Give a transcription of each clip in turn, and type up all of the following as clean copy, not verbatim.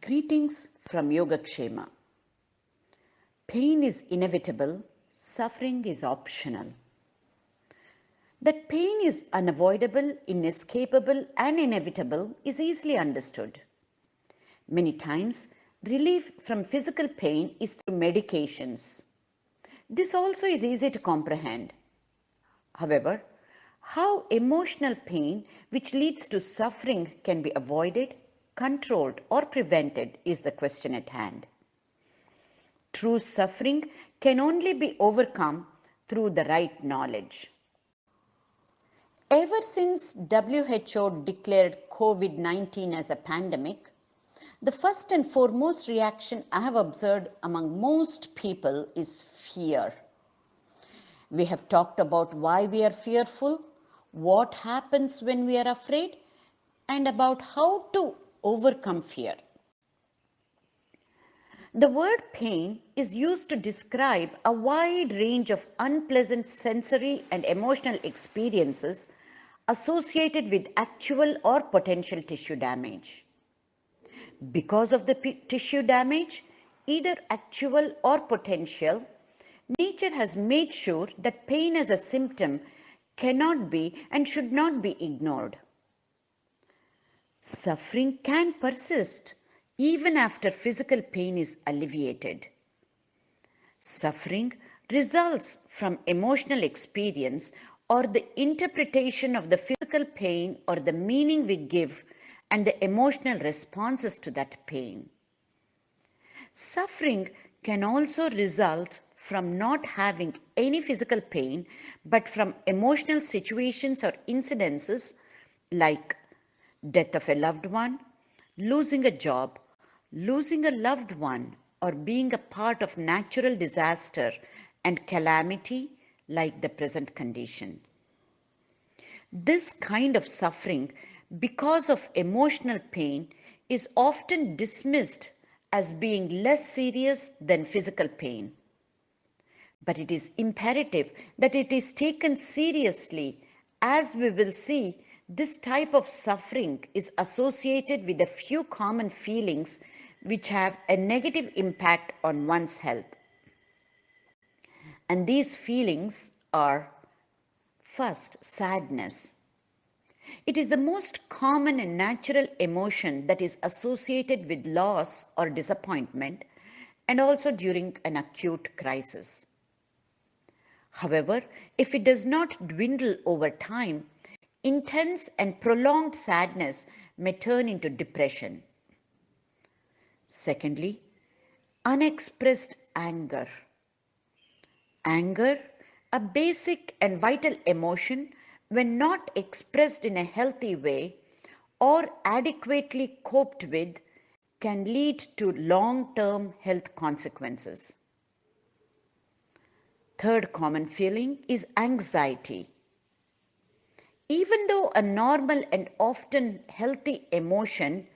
Greetings from YogaKshema. Pain is inevitable, suffering is optional. That pain is unavoidable, inescapable, and inevitable is easily understood. Many times, relief from physical pain is through medications. This also is easy to comprehend. However, how emotional pain, which leads to suffering, can be avoided, controlled, or prevented is the question at hand. True suffering can only be overcome through the right knowledge. Ever since WHO declared COVID-19 as a pandemic, the first and foremost reaction I have observed among most people is fear. We have talked about why we are fearful, what happens when we are afraid, and about how to overcome fear. The word pain is used to describe a wide range of unpleasant sensory and emotional experiences associated with actual or potential tissue damage. Because of the tissue damage, either actual or potential, nature has made sure that pain as a symptom cannot be and should not be ignored. Suffering can persist even after physical pain is alleviated. Suffering results from emotional experience or the interpretation of the physical pain or the meaning we give and the emotional responses to that pain. Suffering can also result from not having any physical pain, but from emotional situations or incidences like death of a loved one, losing a job, losing a loved one, or being a part of natural disaster and calamity like the present condition. This kind of suffering, because of emotional pain, is often dismissed as being less serious than physical pain. But it is imperative that it is taken seriously, as we will see. This type of suffering is associated with a few common feelings which have a negative impact on one's health. And these feelings are, first, sadness. It is the most common and natural emotion that is associated with loss or disappointment, and also during an acute crisis. However, if it does not dwindle over time, intense and prolonged sadness may turn into depression. Secondly, unexpressed anger. Anger, a basic and vital emotion, when not expressed in a healthy way or adequately coped with, can lead to long-term health consequences. Third common feeling is anxiety. Even though a normal and often healthy emotion,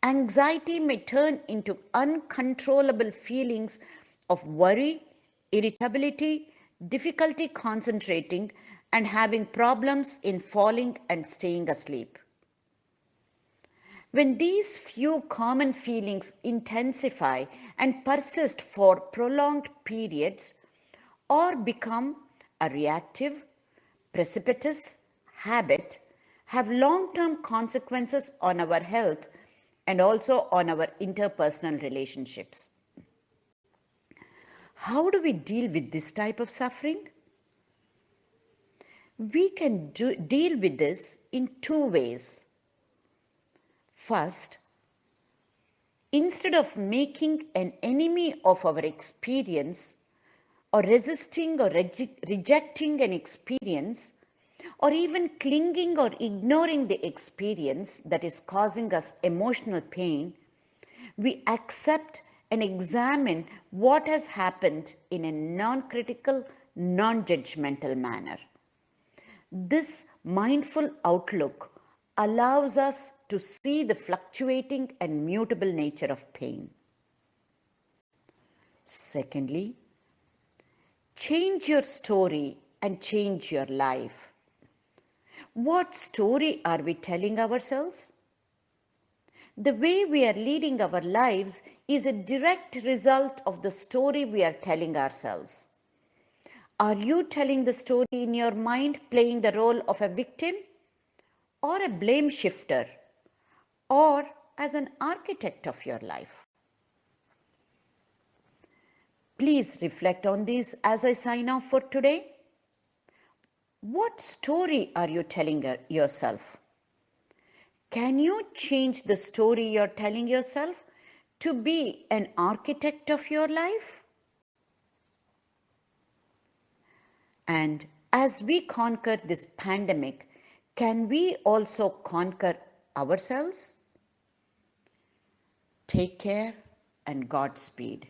anxiety may turn into uncontrollable feelings of worry, irritability, difficulty concentrating, and having problems in falling and staying asleep. When these few common feelings intensify and persist for prolonged periods or become a reactive, precipitous habit, have long-term consequences on our health and also on our interpersonal relationships. How do we deal with this type of suffering? We can deal with this in two ways. First, instead of making an enemy of our experience or resisting or rejecting an experience, or even clinging or ignoring the experience that is causing us emotional pain, we accept and examine what has happened in a non-critical, non-judgmental manner. This mindful outlook allows us to see the fluctuating and mutable nature of pain. Secondly, change your story and change your life. What story are we telling ourselves? The way we are leading our lives is a direct result of the story we are telling ourselves. Are you telling the story in your mind, playing the role of a victim or a blame shifter, or as an architect of your life? Please reflect on these as I sign off for today. What story are you telling yourself? Can you change the story you're telling yourself to be an architect of your life? And as we conquer this pandemic, can we also conquer ourselves? Take care and Godspeed.